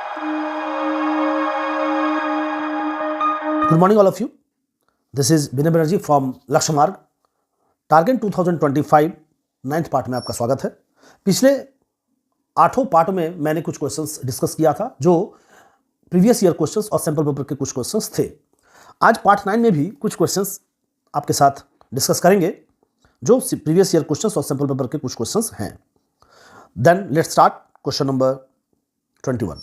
Good morning, all of you. This is Vinay Banerjee from लक्ष्य मार्ग target 2025 9th part में आपका स्वागत है। पिछले 8 पार्ट में मैंने कुछ क्वेश्चंस डिस्कस किया था जो प्रीवियस ईयर क्वेश्चंस और सैंपल पेपर के कुछ क्वेश्चंस थे। आज पार्ट 9 में भी कुछ क्वेश्चंस आपके साथ डिस्कस करेंगे जो प्रीवियस ईयर क्वेश्चंस और सैंपल पेपर के कुछ क्वेश्चंस हैं। Then let's start question number 21।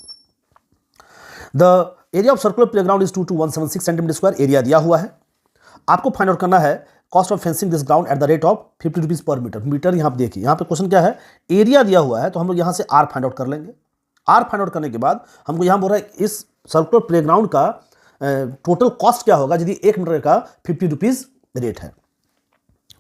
The area of circular playground is 22176 centimetre square. Area दिया हुआ है, आपको फाइंड आउट करना है cost of fencing this ground at the rate of 50 rupees per metre. Metre यहाँ पे देखिए, यहाँ पे क्वेश्चन क्या है, एरिया दिया हुआ है तो हम लोग यहाँ से आर फाइंड आउट कर लेंगे। आर फाइंड आउट करने के बाद हमको यहाँ बोल रहा है इस सर्कुलर प्लेग्राउंड का टोटल कॉस्ट क्या होगा यदि 1 मीटर का 50 रुपीज रेट है।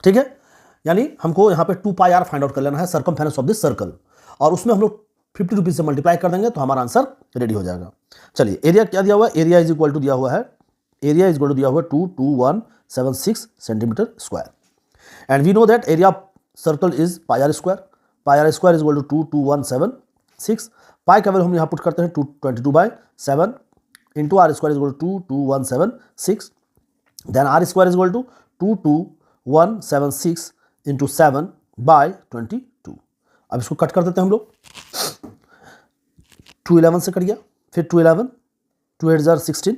ठीक है, यानी हमको यहाँ पे 2 पाई आर फाइंड आउट कर लेना है, सर्कमफेरेंस ऑफ दिस सर्कल, और उसमें हम लोग 50 रुपीज से मल्टीप्लाई कर देंगे तो हमारा आंसर रेडी हो जाएगा। चलिए, एरिया क्या दिया हुआ है, एरिया इज इक्वल टू दिया हुआ है, एरिया इज इक्वल टू दिया हुआ है 22176 centimetre square. And we know that area of circle is pi are square is equal to 22176। Pi का वैल्यू हम यहाँ पुट करते हैं 222/7 into R square is equal to 22176। Then R square is equal to 22176 into 7/22। अब इसको cut कर देते हैं हम लोग। 211 से कट गया, फिर 211, 2 8 16,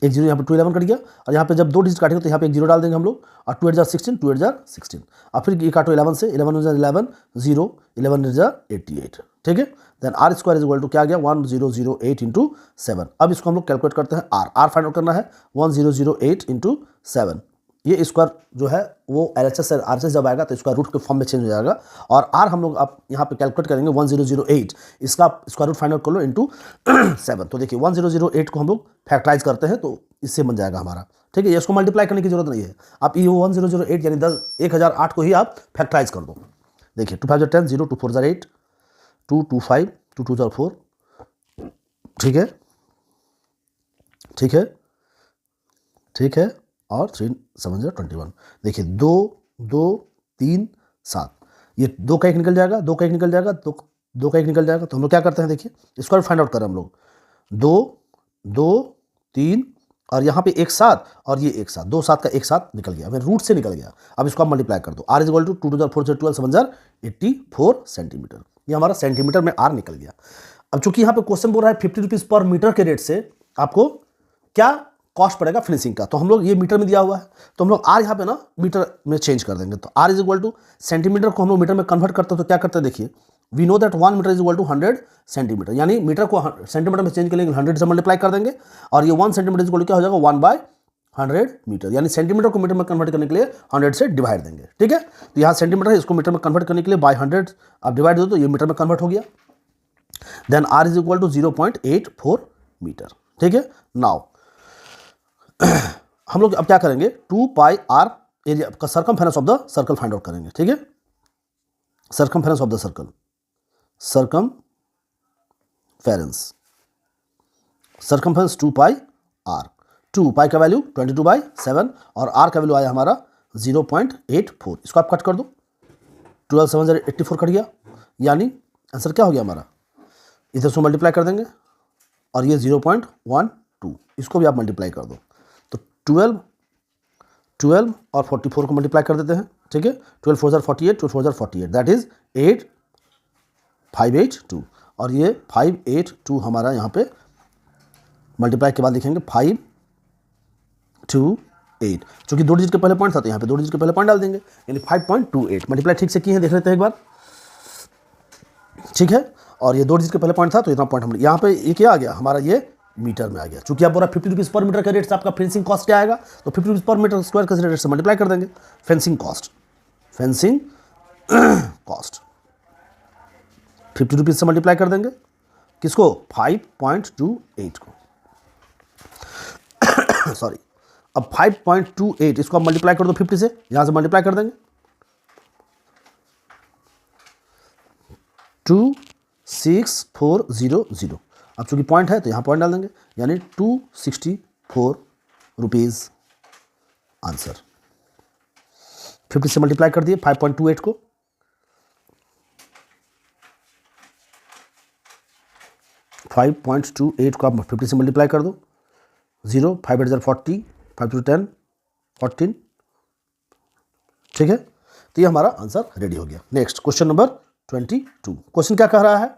एक जीरो यहाँ पे 211 कट गया, और यहाँ पे जब 2 डिजिट काटेंगे तो यहाँ पे एक जीरो डाल देंगे हम लोग, और 2 8 16, 2 8 16, और फिर ये काटो 11 से, 11 11 0, 11 88। ठीक है, then R square is equal to क्या आ गया 1008 इंटू 7। अब इसको हम लोग कैलकुलेट करते हैं, आर फाइंड आउट करना है 1008 इंटू 7। ये स्क्वायर जो है वो LHS से RHS जब आएगा तो स्क्वायर रूट के फॉर्म में चेंज हो जाएगा, और आर हम लोग आप यहाँ पे कैलकुलेट करेंगे 1008, इसका स्क्वायर रूट फाइंड आउट कर लो इंटू 7। तो देखिए 1008 को हम लोग फैक्टराइज करते हैं तो इससे बन जाएगा हमारा। ठीक है, इसको मल्टीप्लाई करने की जरूरत नहीं है, आप ये 1008 यानी 1008 को ही आप फैक्टराइज कर दो। देखिए 2 5 10, 0 2 4 8, 2 2 5, 2 2 4। ठीक है, ठीक है, ठीक है, और 3 7 21। देखिए 2 2 3 7, ये 2 का 1 निकल जाएगा, 2 का 1 निकल जाएगा, 2 का 1 निकल जाएगा। तो हम लोग क्या करते हैं, देखिए स्क्वायर फाइंड आउट करें हम लोग, 2 2 3, और यहाँ पे एक साथ, और ये एक साथ, 2 7 का एक साथ निकल गया, फिर रूट से निकल गया। अब इसको आप मल्टीप्लाई कर दो, R is equal to 2 2 4 12 7 84 centimetre. ये हमारा सेंटीमीटर में आर निकल गया। अब चूंकि यहाँ पे क्वेश्चन बोल रहा है 50 रुपीज पर मीटर के रेट से आपको क्या कॉस्ट पड़ेगा फिनिशिंग का, तो हम लोग ये मीटर में दिया हुआ है तो हम लोग आर यहाँ पे ना मीटर में चेंज कर देंगे। तो R is equal to centimetre को हम लोग मीटर में कन्वर्ट करते हैं तो क्या करते हैं, देखिए we know that 1 metre is equal to 100 centimetre, यानी मीटर को सेंटीमीटर में चेंज करेंगे 100 से मल्टीप्लाई कर देंगे, और ये 1 सेंटीमीटर इज इक्वल टू क्या हो जाएगा 1/100 मीटर, यानी सेंटीमीटर को मीटर में कन्वर्ट करने के लिए 100 से डिवाइड देंगे। ठीक है, तो यहाँ सेंटीमीटर है, इसको मीटर में कन्वर्ट करने के लिए बाय 100 आप डिवाइड दो तो ये मीटर में कन्वर्ट हो गया। Then r is equal to 0.84 metre. ठीक है, नाउ हम लोग अब क्या करेंगे, 2 पाई आर एरिया का circumference of the circle find out करेंगे। ठीक है, circumference of the circle, circumference 2 pi r, 2 pi का वैल्यू 22/7 और आर का वैल्यू आया हमारा 0.84। इसको आप कट कर दो, 12 7 84 कट गया, यानी आंसर क्या हो गया हमारा, इधर से मल्टीप्लाई कर देंगे, और ये 0.12, इसको भी आप मल्टीप्लाई कर दो, तो 12 और 44 को मल्टीप्लाई कर देते हैं। ठीक है, 12 4 48, 12 4 48, दैट इज 8582, और ये 582 हमारा यहाँ पे मल्टीप्लाई के बाद लिखेंगे 528, चूंकि 2 डिजिट के पहले पॉइंट था तो यहाँ पे 2 डिजिट के पहले पॉइंट डाल देंगे, यानी 5.28। मल्टीप्लाई ठीक से किए हैं, देख लेते हैं एक बार। ठीक है, और ये 2 डिजिट के पहले पॉइंट था तो इतना पॉइंट हम यहाँ पे ये क्या आ गया हमारा, ये मीटर में आ गया। चूंकि आप बोला 50 रुपीज पर मीटर के रेट से आपका फेंसिंग कॉस्ट क्या आएगा, तो 50 रुपीज पर मीटर स्क्वायर के रेट से मल्टीप्लाई कर देंगे। फेंसिंग कॉस्ट 50 रुपीज से मल्टीप्लाई कर देंगे, किसको, 5.28 को सॉरी। अब 5.28 इसको आप मल्टीप्लाई कर दो 50 से, यहां से मल्टीप्लाई कर देंगे 26400। अब चूंकि पॉइंट है तो यहाँ पॉइंट डाल देंगे, यानी 264 रुपीज़ आंसर। 50 से मल्टीप्लाई कर दिए 5.28 को, 5.28 को आप 50 से मल्टीप्लाई कर दो, 0, 5 8 40, 5 2 10, 14, ठीक है। तो ये हमारा आंसर रेडी हो गया। Next question number 22। क्वेश्चन क्या कह रहा है,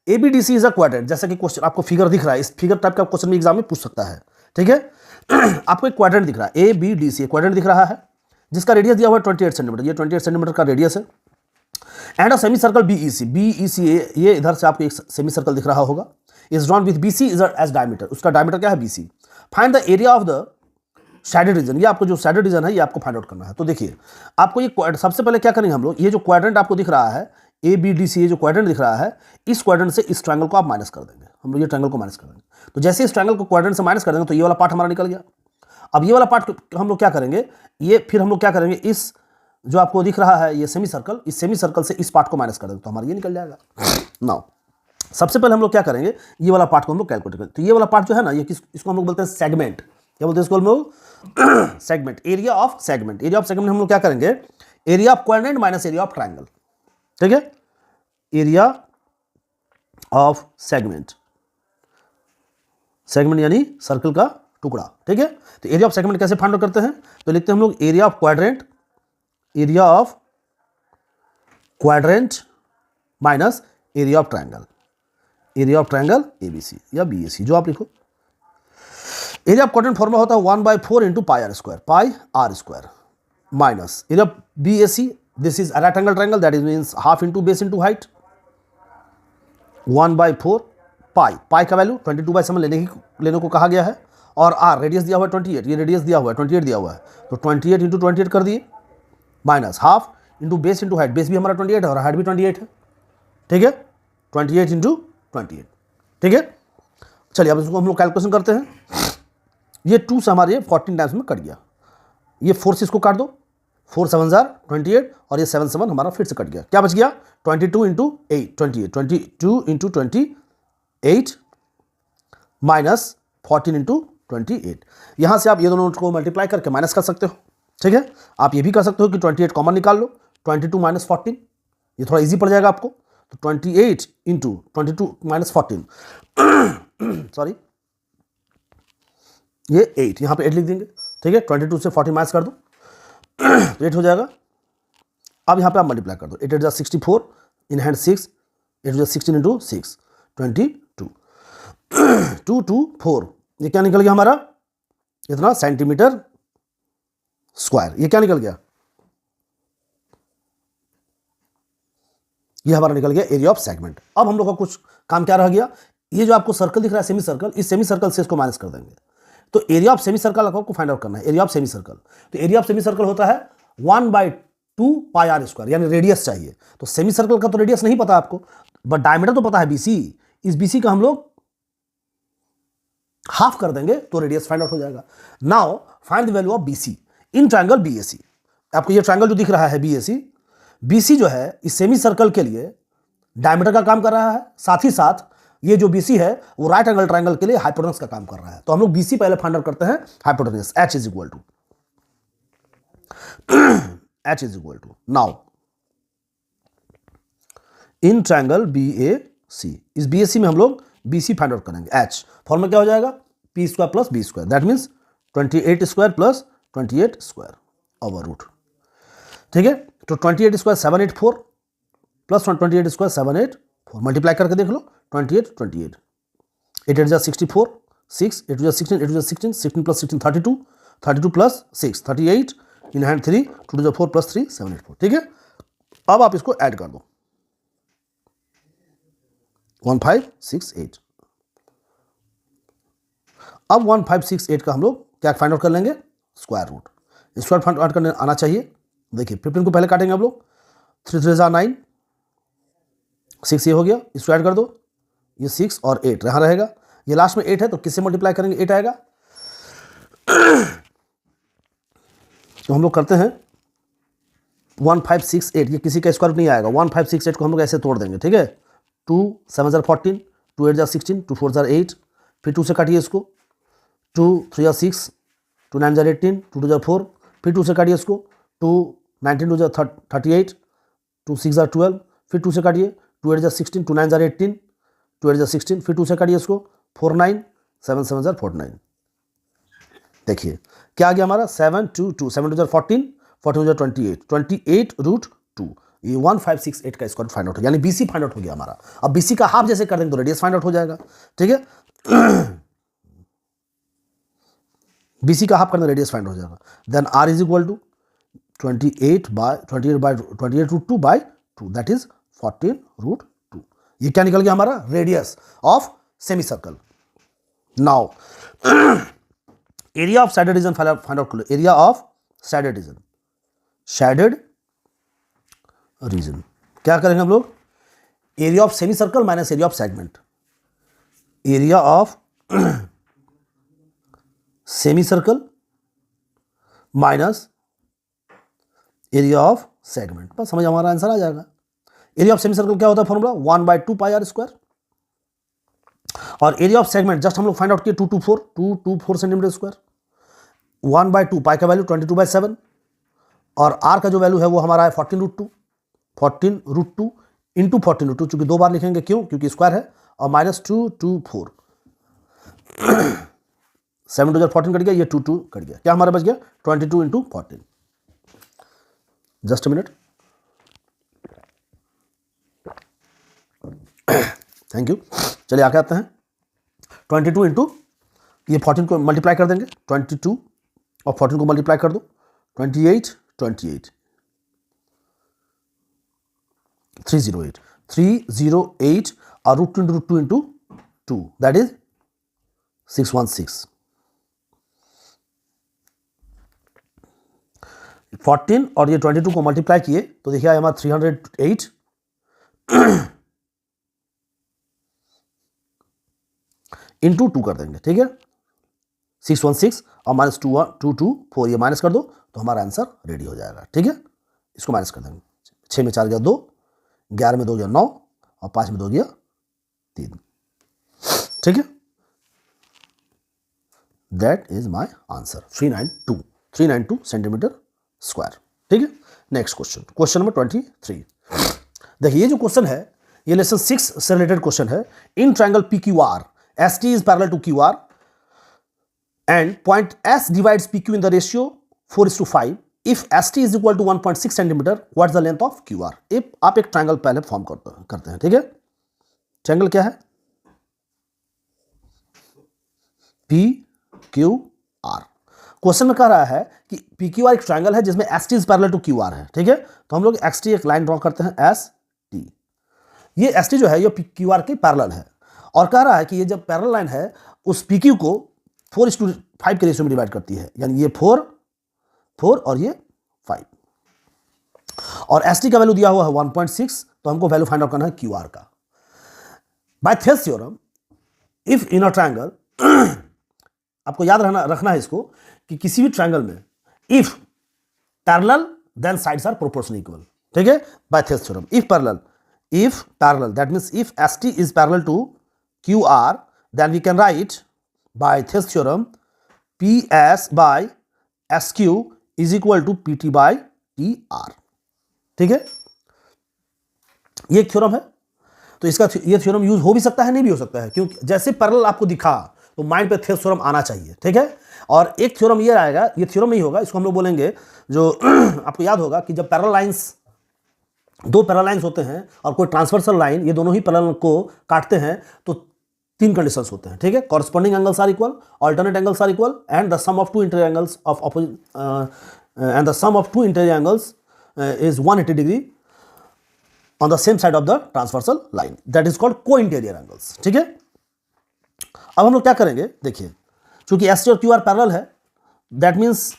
ABDC इज अ क्वाड्रेंट। जैसा कि क्वेश्चन आपको फिगर दिख रहा है, इस फिगर टाइप का क्वेश्चन भी एग्जाम में पूछ सकता है, ठीक है। आपको एक क्वाड्रेंट दिख रहा है, ABDC क्वाड्रेंट दिख रहा है, जिसका रेडियस दिया हुआ है 28 सेंटीमीटर, ये 28 सेंटीमीटर का रेडियस है। And a semi circle BEC, ये इधर से आपको एक सेमी सर्कल दिख रहा होगा, is drawn with BC is as diameter, उसका डायमीटर क्या है BC। Find the area of the shaded region, ये आपको जो शैडेड रीजन है ये आपको फाइंड आउट करना है। तो देखिए आपको ये सबसे पहले क्या करेंगे हम लोग, ये जो क्वाड्रेंट आपको दिख रहा है ABDC, ये जो क्वाड्रेंट दिख रहा है, इस क्वाड्रेंट से इस ट्रायंगल को आप माइनस कर देंगे, हम लोग ये ट्रायंगल को माइनस कर देंगे। तो जैसे इस ट्रायंगल को क्वाड्रेंट से माइनस कर देंगे तो ये वाला पार्ट हमारा निकल गया। अब ये वाला पार्ट हम लोग क्या करेंगे, ये फिर हम लोग क्या करेंगे, इस जो आपको दिख रहा है ये सेमी सर्कल, इस सेमी सर्कल से इस पार्ट को माइनस कर देंगे तो हमारा ये निकल जाएगा। नाउ सबसे पहले हम लोग क्या करेंगे, ये वाला पार्ट को हम लोग कैलकुलेट करेंगे। तो ये वाला पार्ट जो है ना, ये इसको हम लोग बोलते हैं सेगमेंट। क्या बोलते हैं इसको हम लोग, segment, area of segment. Area of segment हम लोग क्या करेंगे, area of quadrant minus area of triangle, ठीक है। एरिया ऑफ सेगमेंट, सेगमेंट यानी सर्कल का टुकड़ा, ठीक है। तो एरिया ऑफ सेगमेंट कैसे फाइंड आउट करते हैं, तो लिखते हैं हम लोग area of quadrant, area of quadrant minus area of triangle, area of triangle ABC या BAC जो आप लिखो। एरिया ऑफ क्वाड्रेंट फॉर्मूला होता है 1/4 into pi are square minus area of BAC, this is right angle triangle, that is means half into base into height, 1/4 pi का value 22/7 लेने को कहा गया है, और आर रेडियस दिया हुआ है 28, ये रेडियस दिया हुआ है 28 दिया हुआ है, तो 28 इंटू 28 कर दिए, minus half into base into height, base भी हमारा 28 है और हाइट भी 28 है, ठीक है। 28 इंटू 28, ठीक है। चलिए अब इसको हम लोग कैलकुलेशन करते हैं। ये 2 से हमारे 14 टाइम्स में कट गया, ये 4 से इसको काट दो, 4 7 28 और ये 7 7 हमारा फिर से कट गया, क्या बच गया 22 इंटू 8 28, 22 इंटू 28 माइनस 14 इंटू 28। यहाँ से आप ये दोनों को मल्टीप्लाई करके माइनस कर सकते हो, ठीक है। आप ये भी कर सकते हो कि 28 कॉमन निकाल लो, 22 माइनस 14, ये थोड़ा इजी पड़ जाएगा आपको। तो 28 इंटू 22 माइनस 14 सॉरी, ये 8, यहाँ पे 8 लिख देंगे, ठीक है। 22 से 40 माइनस कर दो तो 8 हो जाएगा। अब यहाँ पे आप मल्टीप्लाई कर दो, 8 8 जा 64, इन हैंड 6, 8 जा 16 इंटू 6 22, 2 2 4, ये क्या निकल गया हमारा, इतना सेंटीमीटर स्क्वायर। ये क्या निकल गया, ये हमारा निकल गया एरिया ऑफ सेगमेंट। अब हम लोग का कुछ काम क्या रह गया, ये जो आपको सर्कल दिख रहा है सेमी सर्कल, इस सेमी सर्कल से इसको माइनस कर देंगे, तो एरिया ऑफ सेमी सर्कल आपको फाइंड आउट करना है, एरिया ऑफ सेमी सर्कल। तो एरिया ऑफ सेमी सर्कल होता है 1/2 पाई आर स्क्वायर, यानी रेडियस चाहिए। तो सेमी सर्कल का तो रेडियस नहीं पता आपको, बट डायमीटर तो पता है BC, इस BC का हम लोग हाफ कर देंगे तो रेडियस फाइंड आउट हो जाएगा। Now find the value of BC in triangle BAC। आपको ये ट्रायंगल जो दिख रहा है BAC, BC जो है इस सेमी सर्कल के लिए डायमीटर का काम कर रहा है, साथ ही साथ ये जो BC है वो राइट एंगल ट्रायंगल के लिए हाइपोटेनस का काम कर रहा है। तो हम लोग BC पहले फाइंड आउट करते हैं, hypotenuse H is equal to now in triangle BAC, इस BAC में हम लोग BC फाइंड आउट करेंगे। H फॉर्मूला क्या हो जाएगा, P square plus B square, that means 28 square plus 28 square over root, ठीक है। तो 28 स्क्वायर 784 प्लस 28 स्क्वायर 784, मल्टीप्लाई करके देख लो, 28 28, 8 8 जा 64, 6 8 जा 16, 8 जा 16, 16 प्लस 16 32, 32 प्लस 6 38, इन हैंड 3, 2 जा 4 प्लस 3 784, ठीक है। अब आप इसको ऐड कर दो, 1568। अब 1568 का हम लोग क्या फाइंड आउट कर लेंगे, square root. Square find out करने आना चाहिए। देखिए 15 को पहले काटेंगे आप लोग, 3 3 जा 9, 6 ये हो गया, इसको ऐड कर दो, ये 6 और 8 यहाँ रहेगा, ये लास्ट में 8 है तो किससे मल्टीप्लाई करेंगे, 8 आएगा। तो हम लोग करते हैं 1568, ये किसी का स्क्वायर रूट नहीं आएगा, 1568 को हम लोग ऐसे तोड़ देंगे, ठीक है। 2 7 जा 14, 2 8 जा 16, 2 4 जा 8, फिर 2 से काटिए इसको, 2 3 जा 6, 2 9 जा 18, 2 2 जा 4, फिर 2 से काटिए इसको, 2 19 2 जा 38, 2 6 जा 12, फिर 2 से काटिए, 2 8 जा 16, 2 9 जा 18, 2 8 16, फिर 2 से काटिए इसको 4 9, 7 7 49। देखिए क्या आ गया हमारा 7 2 2, 7 2 14, 14 28, 28 रूट 2, ये 1568 का स्क्वायर फाइंड आउट हो, यानी BC फाइंड आउट हो गया हमारा। अब BC का हाफ जैसे कर देंगे तो रेडियस फाइंड आउट हो जाएगा, ठीक है। BC का हाफ करना रेडियस फाइंड हो जाएगा। Then R is equal to 28 root 2 by 2, that is 14 root 2। ये क्या निकल गया हमारा radius of semi circle. Now area of shaded region find out कर लो। Area of shaded region, shaded region क्या करेंगे हम लोग, area of semi circle minus area of segment, area of semi circle minus area of segment, बस समझ हमारा answer आ जाएगा। एरिया ऑफ सेमी सर्कल क्या होता है फॉर्मूला 1/2 पाई आर स्क्वायर, और एरिया ऑफ सेगमेंट जस्ट हम लोग फाइंड आउट किए 224 सेंटीमीटर स्क्वायर। 1/2 पाई का वैल्यू 22/7, और आर का जो वैल्यू है वो हमारा है 14 रूट 2 इंटू 14 रूट 2, चूंकि 2 बार लिखेंगे क्यों, क्योंकि स्क्वायर है, और माइनस 224। 7 2 14 कट गया, ये 2 2 कट गया, क्या हमारा बच गया 22 into 14। Just a minute, thank you. चलिए आगे आते हैं। 22 इंटू ये 14 को मल्टीप्लाई कर देंगे, 22 और 14 को मल्टीप्लाई कर दो, 28 28 308 और रूट 2 इंटू 2 दैट इज 616। 14 और ये 22 को मल्टीप्लाई किए तो देखिए हमारा 308 इंटू 2 कर देंगे, ठीक है। 616 और माइनस 224, ये माइनस कर दो तो हमारा आंसर रेडी हो जाएगा, ठीक है। इसको माइनस कर देंगे, 6 में 4 गया 2, 11 में 2 गया 9, और 5 में 2 गया 3, ठीक है। That is my answer 392 centimetre square, ठीक है। Next question number 23। देखिए ये जो क्वेश्चन है ये लेसन 6 से रिलेटेड क्वेश्चन है। In triangle PQR ST is parallel to QR and point S divides PQ in the ratio 4:5. If ST is equal to 1.6 centimeter, what's the length of QR? if आप एक triangle पहले form करते हैं, ठीक है। Triangle क्या है PQR। Question में कह रहा है कि PQR एक ट्रायंगल है जिसमें ST is parallel to QR है, ठीक है। तो हम लोग XT एक लाइन ड्रॉ करते हैं ST। ये ST जो है ये QR के पैरेलल है, और कह रहा है कि ये जब पैरेलल लाइन है उस PQ को 4:5 के रेशियो में डिवाइड करती है, यानी ये 4 और ये 5, और ST का वैल्यू दिया हुआ है 1.6, तो हमको वैल्यू फाइंड आउट करना है QR का। By Thales theorem if in a triangle, आपको याद रखना है इसको कि किसी भी ट्रायंगल में if parallel then sides are proportional equal, ठीक है। By Thales theorem if parallel that means if ST is parallel to QR, then we can write by Thales theorem PS by SQ is equal to PT by TR, ठीक है। ये एक theorem है, तो इसका ये थ्योरम यूज हो भी सकता है नहीं भी हो सकता है, क्योंकि जैसे पैरेलल आपको दिखा तो माइंड पे थेल्स थ्योरम आना चाहिए, ठीक है। और एक थ्योरम ये आएगा, ये थ्योरम नहीं होगा, इसको हम लोग बोलेंगे जो आपको याद होगा कि जब पैरेलल लाइंस, दो पैरेलल लाइंस होते हैं और कोई ट्रांसवर्सल लाइन ये दोनों ही पैरेलल को काटते हैं तो 3 कंडीशंस होते हैं, ठीक है। Corresponding angles are equal, alternate angles are equal, and the sum of two interior angles of opposite and the sum of two interior angles is 180 degree on the same side of the transversal line, that is called co interior angles, ठीक है। अब हम लोग क्या करेंगे, देखिए चूंकि ST और QR पैरेलल है, दैट मीन्स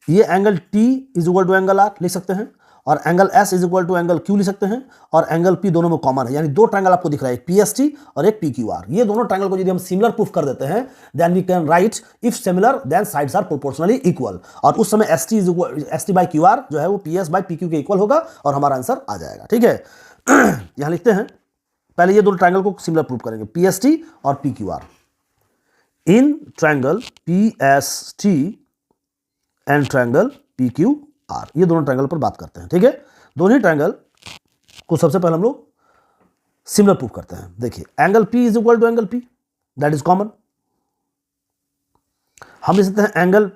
ये angle T is equal to angle R लिख सकते हैं, और angle S is equal to angle Q लिख सकते हैं, और एंगल P दोनों में कॉमन है, यानी दो ट्रायंगल आपको दिख रहा है, एक PST और एक PQR। ये दोनों ट्रायंगल को यदि हम सिमिलर प्रूफ कर देते हैं then we can write if similar then sides are proportionally equal, और उस समय ST बाई QR जो है वो PS बाई PQ के इक्वल होगा और हमारा आंसर आ जाएगा, ठीक है। यहां लिखते हैं, पहले ये दोनों ट्रायंगल को सिमिलर प्रूफ करेंगे, PST और PQR। In triangle PST and triangle PQR, ये दोनों ट्रायंगल पर बात करते हैं, ठीक है। दोनों ही ट्रायंगल को सबसे पहले हम लोग सिमिलर प्रूफ करते हैं। देखिए angle P is equal to angle P, that is common. हम लिख सकते हैं angle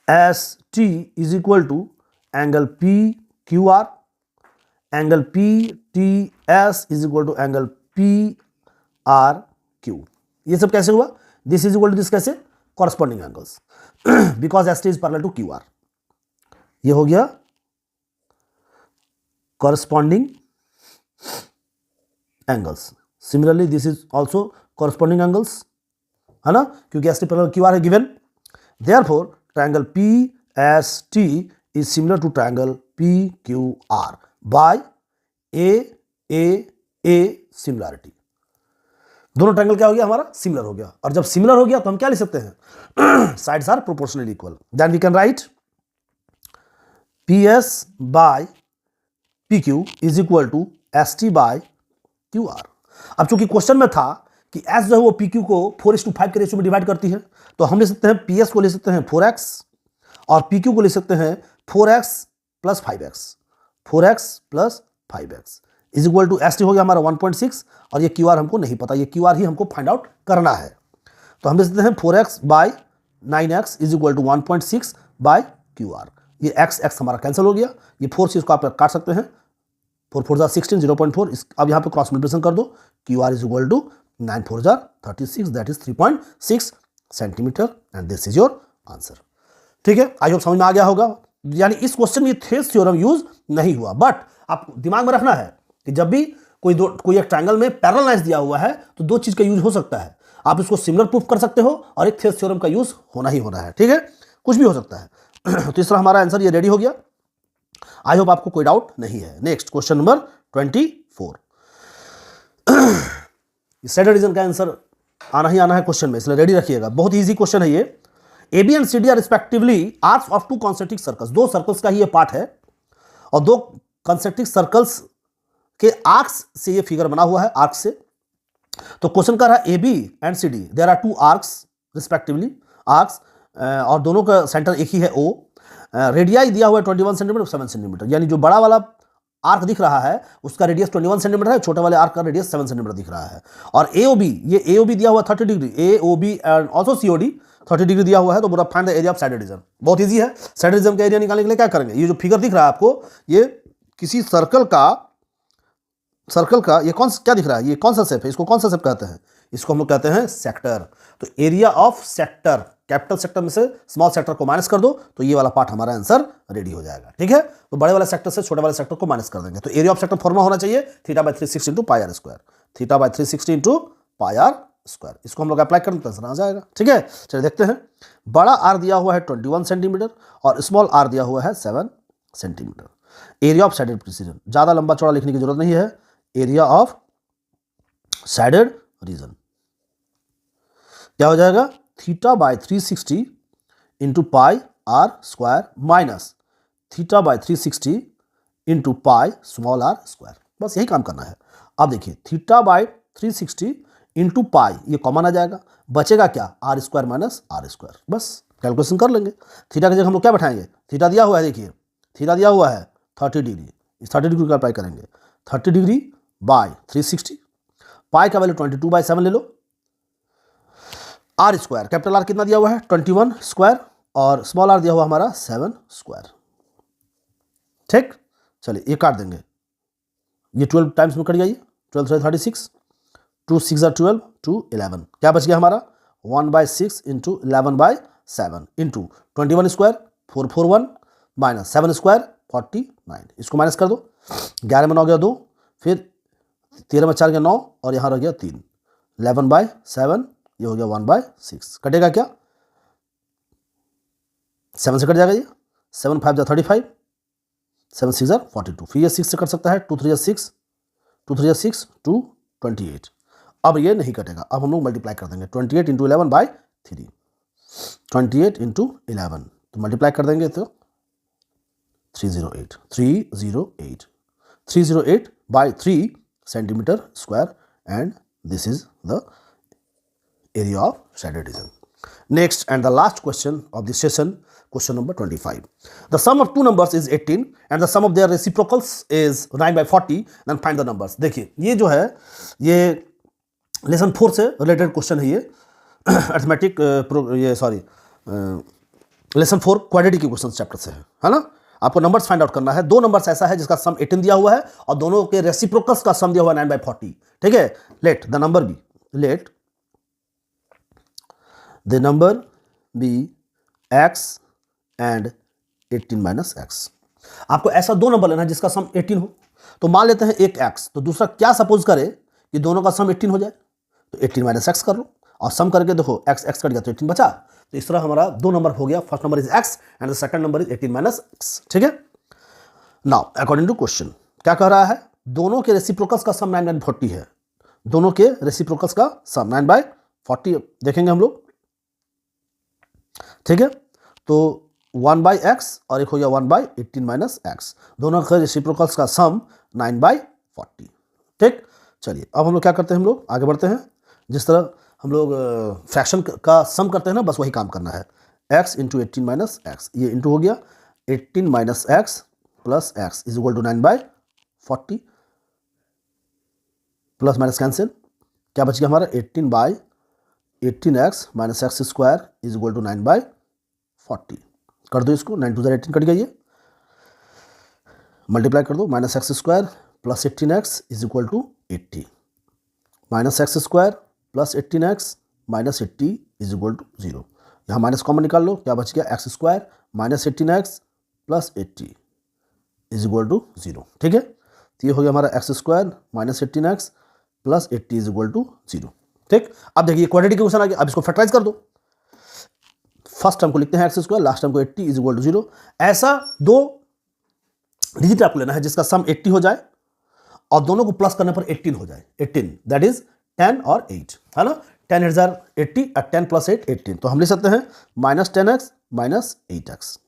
PST is equal to angle PQR, angle PTS is equal to angle PRQ। ये सब कैसे हुआ? This is equal to this कैसे? Corresponding angles, because ST is parallel to QR। ये हो गया corresponding angles. Similarly this is also corresponding angles, है ना, क्योंकि ST पैरेलल QR है given. Therefore triangle PST is similar to triangle PQR by A similarity. दोनों triangle क्या हो गया हमारा? सिमिलर हो गया। और जब सिमिलर हो गया तो हम क्या लिख सकते हैं? Sides are proportionally equal, then we can write PS by PQ is equal to ST by QR। अब चूंकि क्वेश्चन में था कि S जो है वो PQ को 4:5 के रेशियो में डिवाइड करती है, तो हम लिख सकते हैं PS को लिख सकते हैं 4x और PQ को लिख सकते हैं 4x plus 5x, 4x plus 5x is equal to ST हो गया हमारा 1.6 और ये QR हमको नहीं पता, ये QR ही हमको फाइंड आउट करना है। तो हम लिख सकते हैं 4x by 9x is equal to 1.6 by QR। ये x हमारा कैंसिल हो गया, ये 4 से इसको आप काट सकते हैं, 4 4 16 0.4। अब यहाँ पे क्रॉस मल्टीप्लिकेशन कर दो, QR is equal to 9 4 36, that is 3.6 centimetre and this is your answer. ठीक है, आई होप समझ में आ गया होगा। यानी इस क्वेश्चन में थेस थ्योरम यूज नहीं हुआ, बट आपको दिमाग में रखना है कि जब भी कोई एक ट्रायंगल में पैरेलल लाइंस दिया हुआ है तो दो चीज का यूज हो सकता है। आप इसको सिमिलर प्रूफ कर सकते हो और एक थेस थ्योरम का यूज होना ही होना है। ठीक है, कुछ भी हो सकता है। तो इस तरह हमारा आंसर ये रेडी हो गया। आई होप आपको कोई डाउट नहीं है। Next question number 24। Standard region का आंसर आना ही आना है क्वेश्चन में, इसलिए रेडी रखिएगा। बहुत इजी क्वेश्चन है ये। AB and CD are respectively arcs of two concentric circles. दो सर्कल्स का ही ये पार्ट है और दो कॉन्सेंट्रिक सर्कल्स के आर्क्स से ये फिगर बना हुआ है, आर्क्स से। तो क्वेश्चन कर रहा है AB and CD there are two arcs respectively, arcs और दोनों का सेंटर एक ही है O। रेडियाई दिया हुआ है 21 सेंटीमीटर 7 सेंटीमीटर, यानी जो बड़ा वाला आर्क दिख रहा है उसका रेडियस 21 सेंटीमीटर है, छोटे वाले आर्क का रेडियस 7 सेंटीमीटर दिख रहा है। और AOB, ये AOB दिया हुआ 30 degree, AOB and also COD 30 degree दिया हुआ है। तो बोला find the area of side region. बहुत इजी है। साइड रीजन का एरिया निकालने के लिए क्या करेंगे? ये जो फिगर दिख रहा है आपको, ये किसी सर्कल का ये क्या दिख रहा है? ये कौन सा शेप है? इसको कौन सा शेप कहते हैं? इसको हम लोग कहते हैं सेक्टर। तो area of sector, capital sector में से स्मॉल सेक्टर को माइनस कर दो तो ये वाला पार्ट हमारा आंसर रेडी हो जाएगा। ठीक है, तो बड़े वाले सेक्टर से छोटे वाले सेक्टर को माइनस कर देंगे। तो एरिया ऑफ सेक्टर फॉर्मूला होना चाहिए θ/360 into pi are square, θ/360 into pi are square. इसको हम लोग अप्लाई करें तो आंसर आ जाएगा। ठीक है, चलिए देखते हैं। बड़ा आर दिया हुआ है 21 सेंटीमीटर और स्मॉल आर दिया हुआ है 7 centimetre. Area of shaded precision, ज्यादा लंबा चौड़ा लिखने की जरूरत नहीं है। एरिया ऑफ साइडेड रीजन क्या हो जाएगा? θ/360 into pi are square minus θ/360 into pi small R square. बस यही काम करना है। अब देखिए θ/360 इंटू पाई ये कॉमन आ जाएगा, बचेगा क्या? R square minus r square. बस कैलकुलेशन कर लेंगे। थीटा की जगह हम लोग क्या बैठाएंगे? थीटा दिया हुआ है, देखिए थीटा दिया हुआ है 30 डिग्री, इस 30 डिग्री का अप्लाई करेंगे। 30 डिग्री बाय 360, पाई का वैल्यू 22/7 ले लो। आर स्क्वायर, कैपिटल आर कितना दिया हुआ है? 21 स्क्वायर और स्मॉल आर दिया हुआ हमारा 7 स्क्वायर। ठीक, चलिए ये काट देंगे। ये 12 टाइम्स में कट जाइए, 12 3 36, 2 6 12, 2 11। क्या बच गया हमारा? 1/6 into 11/7 into 21 square 441 minus 7 square 49। इसको माइनस कर दो। 11 में 9 गया 2, फिर 13 में 4 गया 9 और यहाँ रह गया 3। 11/7 ये हो गया 1/6। कटेगा क्या? 7 से कट जाएगा ये। 7 5 जा 35, 7 6 जा 42। फिर ये 6 से कट सकता है। 2 3 जा 6, 2 3 जा 6, 2 28। अब ये नहीं कटेगा। अब हम लोग मल्टीप्लाई कर देंगे 28 इंटू 11/3, 28 इंटू 11 तो मल्टीप्लाई कर देंगे तो 308, 308, 308/3 centimetre square and this is the area of shaded region. Next and the last question of the session, question number 25. The sum of two numbers is 18 and the sum of their reciprocals is 9/40. Then find the numbers. देखिए ये जो है ये lesson 4 से related question है, ये arithmetic lesson 4 quadratic के question chapter से है ना। आपको नंबर्स फाइंड आउट करना है। दो नंबर्स ऐसा है जिसका सम 18 दिया हुआ है और दोनों के रेसिप्रोकल्स का सम दिया हुआ है 9/40। ठीक है, let the number be x and 18 - x। आपको ऐसा दो नंबर लेना है जिसका सम 18 हो। तो मान लेते हैं एक x, तो दूसरा क्या सपोज करे कि दोनों का सम 18 हो जाए, तो 18 - x कर लो और सम करके देखो x कट गया तो 18 बचा। तो इस तरह हमारा दो नंबर हो गया। First number is x and the second number is 18 - x। ठीक है, नाउ अकॉर्डिंग टू क्वेश्चन क्या कह रहा है, दोनों के रेसिप्रोकल्स का सम 9/40 है। दोनों के रेसिप्रोकल्स का सम 9/40 देखेंगे हम लोग। ठीक है, तो 1/x और एक हो गया 1/18 - x। दोनों के रेसिप्रोकल्स का सम 9/40। ठीक, चलिए अब हम लोग क्या करते हैं, हम लोग आगे बढ़ते हैं। जिस तरह हम लोग फ्रैक्शन का सम करते हैं ना, बस वही काम करना है। x इंटू 18 - x, ये इंटू हो गया 18 - x plus x is equal to 9/40। Plus minus cancel, क्या बच गया हमारा 18/18x - x square is equal to 9/40। कर दो इसको, 9 × 2 = 18 कट गया, ये मल्टीप्लाई कर दो। -x square plus 18x is equal to 80 -x square plus 18x - 80 is equal to 0। यहाँ माइनस कॉमन निकाल लो, क्या बच गया x square - 18x plus 80 is equal to 0। ठीक है, तो ये हो गया हमारा x square - 18x plus 80 is equal to 0। ठीक, अब देखिए क्वाड्रेटिक क्वेश्चन आ गया। अब इसको फैक्टराइज कर दो। फर्स्ट टर्म को लिखते हैं x स्क्वायर, लास्ट टर्म को 80 इज इक्वल टू 0। ऐसा दो डिजिट आपको लेना है जिसका सम 80 हो जाए और दोनों को प्लस करने पर 18 हो जाए। 18 दैट इज 10 और 8 है ना। 10 × 80 और 10 + 8 18। तो हम लिख सकते हैं -10x - 8x।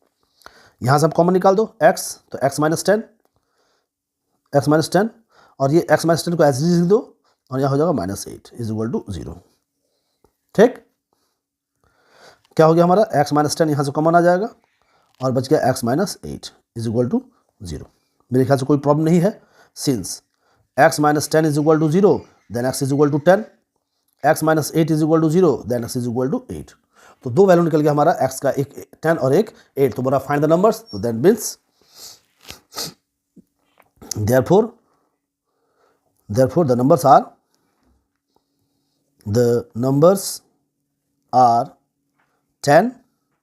यहां से आप कॉमन निकाल दो x, तो x - 10 और ये x - 10 को एज लिख दो और यहां हो जाएगा -8 इज इक्वल टू 0। ठीक, क्या हो गया हमारा x - 10 यहां से कॉमन आ जाएगा और बच गया x - 8 इज इक्वल टू 0। मेरे ख्याल से कोई प्रॉब्लम नहीं है। Since x - 10 is equal to 0 then x is equal to 10, x - 8 is equal to 0 then x is equal to 8। तो दो वैल्यू निकल गया हमारा x का, एक 10 और एक 8। तो बोला फाइंड द नंबर्स, तो that means therefore the numbers are 10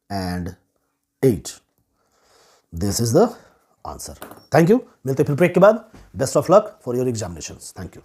and 8. This is the answer. Thank you. मिलते फिर ब्रेक के बाद। Best of luck for your examinations. Thank you.